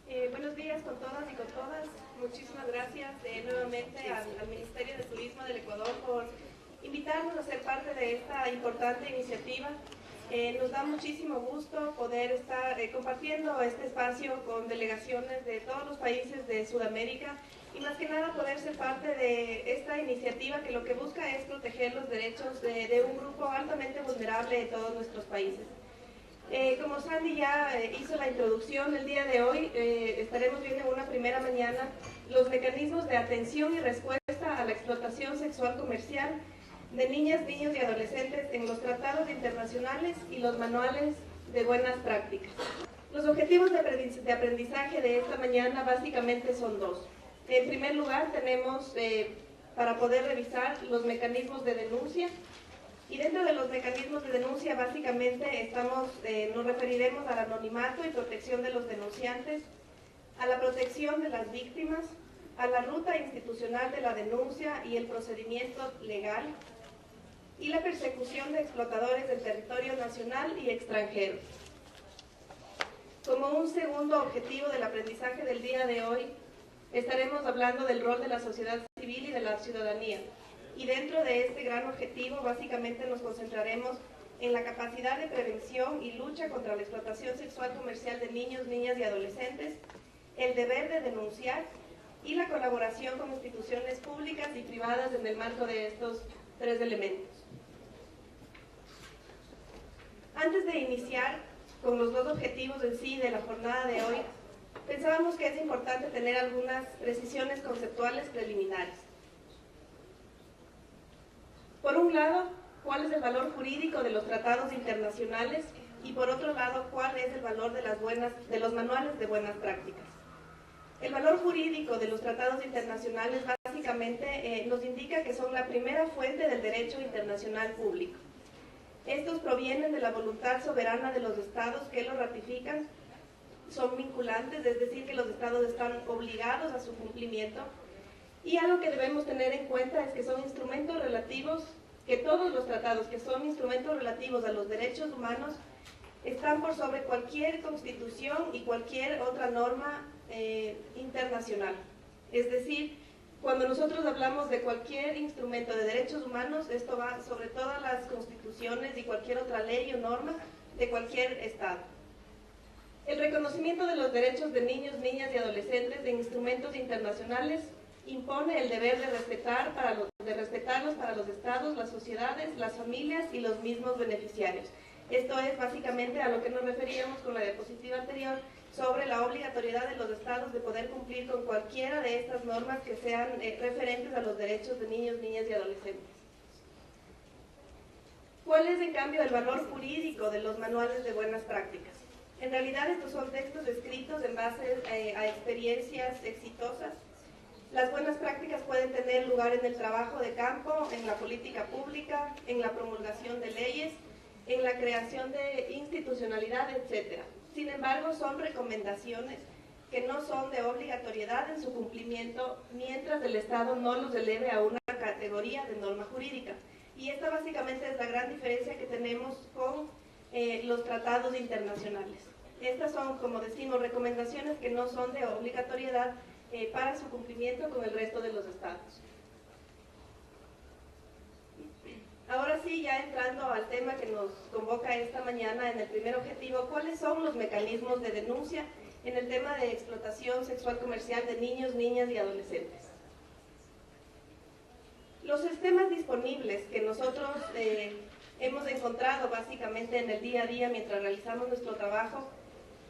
Buenos días con todas y con todas. Muchísimas gracias nuevamente al Ministerio de Turismo del Ecuador por invitarnos a ser parte de esta importante iniciativa. Nos da muchísimo gusto poder estar compartiendo este espacio con delegaciones de todos los países de Sudamérica y más que nada poder ser parte de esta iniciativa que lo que busca es proteger los derechos de un grupo altamente vulnerable de todos nuestros países. Como Sandy ya hizo la introducción, el día de hoy estaremos viendo en una primera mañana los mecanismos de atención y respuesta a la explotación sexual comercial de niñas, niños y adolescentes en los tratados internacionales y los manuales de buenas prácticas. Los objetivos de aprendizaje de esta mañana básicamente son dos. En primer lugar, tenemos para poder revisar los mecanismos de denuncia. Y dentro de los mecanismos de denuncia, básicamente nos referiremos al anonimato y protección de los denunciantes, a la protección de las víctimas, a la ruta institucional de la denuncia y el procedimiento legal, y la persecución de explotadores del territorio nacional y extranjero. Como un segundo objetivo del aprendizaje del día de hoy, estaremos hablando del rol de la sociedad civil y de la ciudadanía. Y dentro de este gran objetivo, básicamente nos concentraremos en la capacidad de prevención y lucha contra la explotación sexual comercial de niños, niñas y adolescentes, el deber de denunciar y la colaboración con instituciones públicas y privadas en el marco de estos tres elementos. Antes de iniciar con los dos objetivos en sí de la jornada de hoy, pensábamos que es importante tener algunas precisiones conceptuales preliminares. Por un lado, cuál es el valor jurídico de los tratados internacionales y por otro lado, cuál es el valor de los manuales de buenas prácticas. El valor jurídico de los tratados internacionales básicamente nos indica que son la primera fuente del derecho internacional público. Estos provienen de la voluntad soberana de los estados que los ratifican, son vinculantes, es decir, que los estados están obligados a su cumplimiento. Y algo que debemos tener en cuenta es que son instrumentos relativos, que todos los tratados que son instrumentos relativos a los derechos humanos están por sobre cualquier constitución y cualquier otra norma internacional. Es decir, cuando nosotros hablamos de cualquier instrumento de derechos humanos, esto va sobre todas las constituciones y cualquier otra ley o norma de cualquier estado. El reconocimiento de los derechos de niños, niñas y adolescentes en instrumentos internacionales impone el deber de respetarlos para los estados, las sociedades, las familias y los mismos beneficiarios. Esto es básicamente a lo que nos referíamos con la diapositiva anterior sobre la obligatoriedad de los estados de poder cumplir con cualquiera de estas normas que sean referentes a los derechos de niños, niñas y adolescentes. ¿Cuál es en cambio el valor jurídico de los manuales de buenas prácticas? En realidad estos son textos escritos en base a experiencias exitosas. Las buenas prácticas pueden tener lugar en el trabajo de campo, en la política pública, en la promulgación de leyes, en la creación de institucionalidad, etc. Sin embargo, son recomendaciones que no son de obligatoriedad en su cumplimiento mientras el Estado no los eleve a una categoría de norma jurídica. Y esta básicamente es la gran diferencia que tenemos con los tratados internacionales. Estas son, como decimos, recomendaciones que no son de obligatoriedad para su cumplimiento con el resto de los estados. Ahora sí, ya entrando al tema que nos convoca esta mañana en el primer objetivo, ¿cuáles son los mecanismos de denuncia en el tema de explotación sexual comercial de niños, niñas y adolescentes? Los sistemas disponibles que nosotros hemos encontrado básicamente en el día a día mientras realizamos nuestro trabajo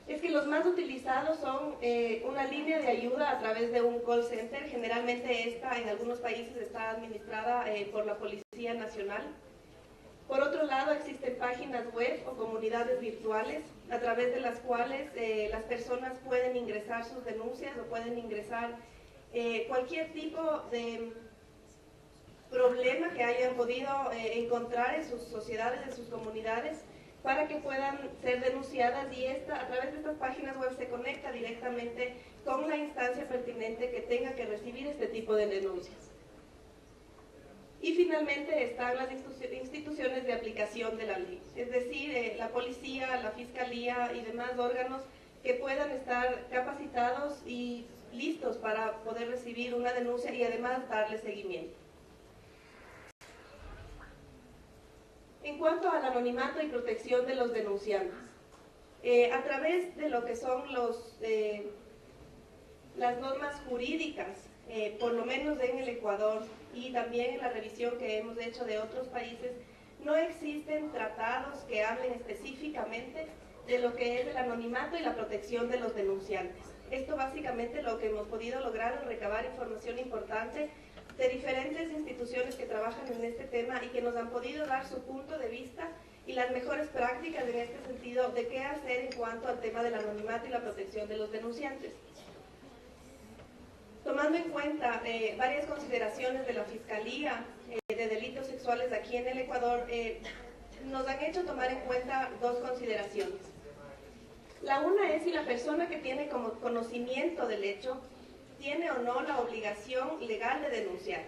es que los más utilizados son una línea de ayuda a través de un call center. Generalmente esta en algunos países está administrada por la Policía Nacional. Por otro lado, existen páginas web o comunidades virtuales a través de las cuales las personas pueden ingresar sus denuncias o pueden ingresar cualquier tipo de problema que hayan podido encontrar en sus sociedades, en sus comunidades, para que puedan ser denunciadas, y a través de estas páginas web se conecta directamente con la instancia pertinente que tenga que recibir este tipo de denuncias. Y finalmente están las instituciones de aplicación de la ley, es decir, la policía, la fiscalía y demás órganos que puedan estar capacitados y listos para poder recibir una denuncia y además darle seguimiento. En cuanto al anonimato y protección de los denunciantes, a través de lo que son las normas jurídicas, por lo menos en el Ecuador y también en la revisión que hemos hecho de otros países, no existen tratados que hablen específicamente de lo que es el anonimato y la protección de los denunciantes. Esto básicamente lo que hemos podido lograr es recabar información importante de diferentes instituciones que trabajan en este tema y que nos han podido dar su punto de vista y las mejores prácticas en este sentido de qué hacer en cuanto al tema del anonimato y la protección de los denunciantes. Tomando en cuenta varias consideraciones de la Fiscalía de Delitos Sexuales aquí en el Ecuador, nos han hecho tomar en cuenta dos consideraciones. La una es si la persona que tiene como conocimiento del hecho tiene o no la obligación legal de denunciar.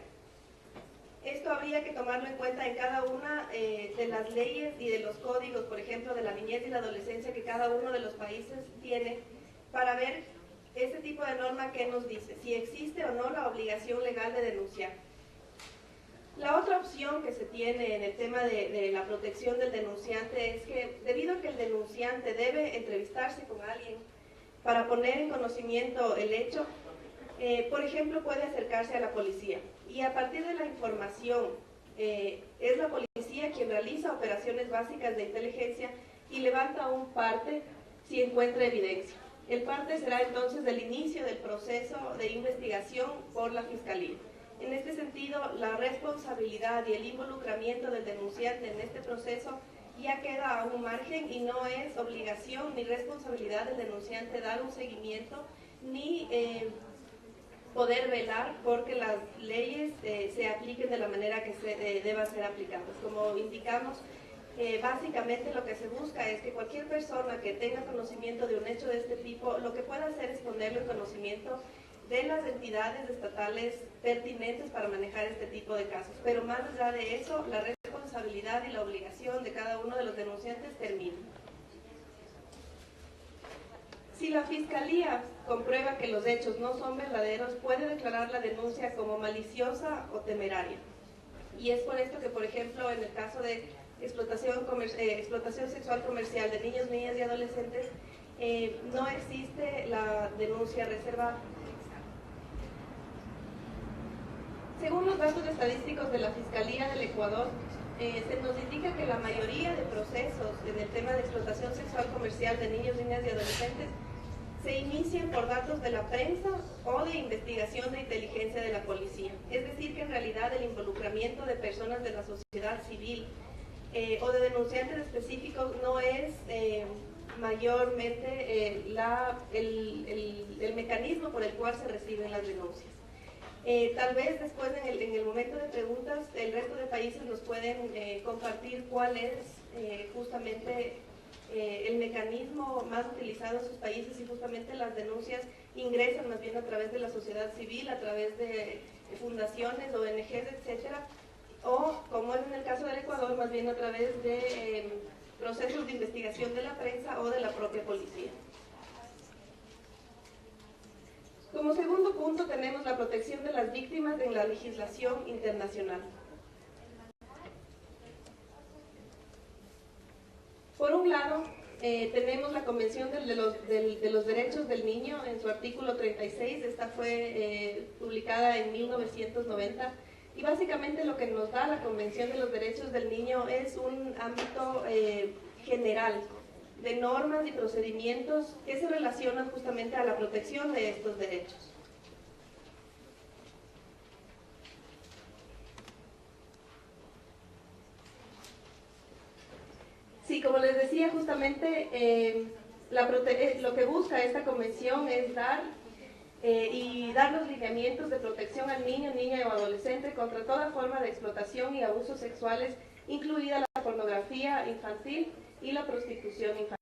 Esto habría que tomarlo en cuenta en cada una de las leyes y de los códigos, por ejemplo, de la niñez y la adolescencia que cada uno de los países tiene, para ver este tipo de norma que nos dice, si existe o no la obligación legal de denunciar. La otra opción que se tiene en el tema de la protección del denunciante es que, debido a que el denunciante debe entrevistarse con alguien para poner en conocimiento el hecho, por ejemplo, puede acercarse a la policía y a partir de la información, es la policía quien realiza operaciones básicas de inteligencia y levanta un parte si encuentra evidencia. El parte será entonces el inicio del proceso de investigación por la Fiscalía. En este sentido, la responsabilidad y el involucramiento del denunciante en este proceso ya queda a un margen y no es obligación ni responsabilidad del denunciante dar un seguimiento ni poder velar porque las leyes se apliquen de la manera que deban ser aplicadas. Como indicamos, básicamente lo que se busca es que cualquier persona que tenga conocimiento de un hecho de este tipo, lo que pueda hacer es ponerlo en conocimiento de las entidades estatales pertinentes para manejar este tipo de casos. Pero más allá de eso, la responsabilidad y la obligación de cada uno de los denunciantes termina. Si la Fiscalía comprueba que los hechos no son verdaderos, puede declarar la denuncia como maliciosa o temeraria. Y es por esto que, por ejemplo, en el caso de explotación sexual comercial de niños, niñas y adolescentes, no existe la denuncia reservada. Según los datos estadísticos de la Fiscalía del Ecuador, se nos indica que la mayoría de procesos en el tema de explotación sexual comercial de niños, niñas y adolescentes se inician por datos de la prensa o de investigación de inteligencia de la policía. Es decir, que en realidad el involucramiento de personas de la sociedad civil o de denunciantes específicos no es mayormente el mecanismo por el cual se reciben las denuncias. Tal vez después en el momento de preguntas el resto de países nos pueden compartir cuál es justamente el mecanismo más utilizado en sus países y justamente las denuncias ingresan más bien a través de la sociedad civil, a través de fundaciones, ONGs, etcétera, o como es en el caso del Ecuador, más bien a través de procesos de investigación de la prensa o de la propia policía. Como segundo punto tenemos la protección de las víctimas en la legislación internacional. Por un lado, tenemos la Convención de los Derechos del Niño en su artículo 36, esta fue publicada en 1990, y básicamente lo que nos da la Convención de los Derechos del Niño es un ámbito general de normas y procedimientos que se relacionan justamente a la protección de estos derechos. Sí, como les decía, justamente lo que busca esta convención es dar los lineamientos de protección al niño, niña o adolescente contra toda forma de explotación y abusos sexuales, incluida la pornografía infantil y la prostitución infantil.